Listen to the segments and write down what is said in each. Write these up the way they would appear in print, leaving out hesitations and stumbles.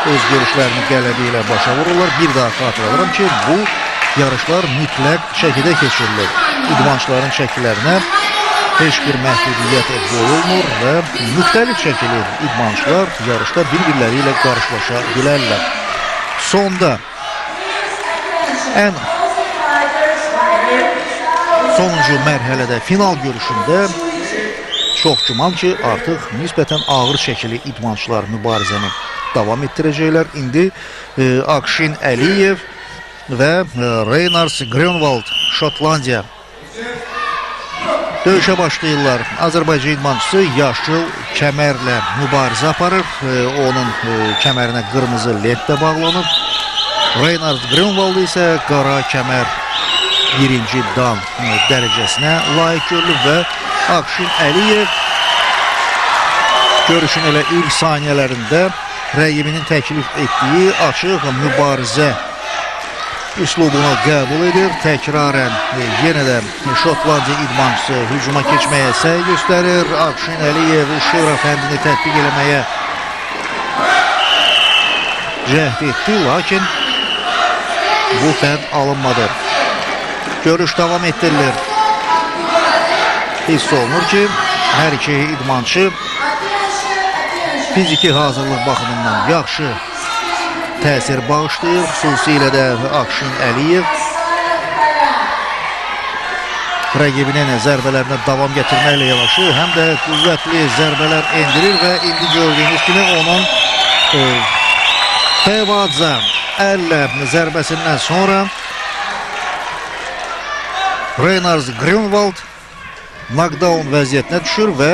öz görüşlərini qələbə ilə başa vururlar. Bir daha xatırladıram ki, bu yarışlar mütləq şəkildə keçirilir. İdmançıların şəkillərinə heç bir məhdudiyyət qoyulmur və müxtəlif şəkilli idmançılar yarışda bir-birləri ilə qarşılaşa bilərlər. Sonda ən sonuncu mərhələdə final görüşündə çox güman ki, artıq nisbətən ağır şəkilli idmançılar mübarizəni davam etdirəcəklər. İndi Akşin Əliyev və Reynars Grönwald Şotlandiya döyüşə başlayırlar. Azərbaycan idmançısı yaşıl kəmərlə mübarizə aparır. Onun kəmərinə qırmızı lentlə bağlanıb. Reynars Grönwald isə qara kəmər birinci dan dərəcəsinə layiq görülür və Akşin Əliyev görüşün elə ilk saniyələrində rəqibinin təklif etdiyi açıq mübarizə üslubunu qəbul edir. Təkrarən yenə də Şotlandiya idmançısı hücuma keçməyə səy göstərir. Akşin Əliyev Uşura fəndini tətbiq eləməyə cəhd etdi, lakin bu fənd alınmadı. Görüş davam etdirilir. Hiss olunur ki, hər iki idmançı fiziki hazırlıq baxımından yaxşı təsir bağışlayır. Xüsusilə də Akşin Əliyev rəqibinin zərbələrinə davam gətirməklə yanaşı, həm də qüvvətli zərbələr endirir və indi gördüyünüz kimi onun Fevadza əllə zərbəsindən sonra Reynars Grönwald knockdown vəziyyətinə düşür və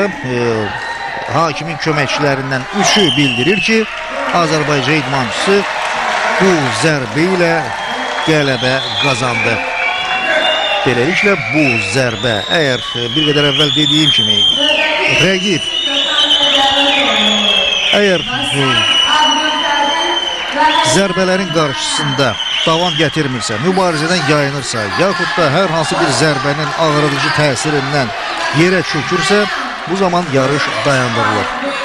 hakimin köməkçilərindən üçü bildirir ki, Azərbaycan idmançısı bu zərbə ilə qələbə qazandı. Beləliklə bu zərbə, əgər bir qədər əvvəl dediyim kimi rəqib əgər zərbələrin qarşısında davam gətirmirsə, mübarizədən yayınırsa, yaxud da hər hansı bir zərbənin ağrıdıcı təsirindən yerə çökürsə, bu zaman yarış dayandırılır.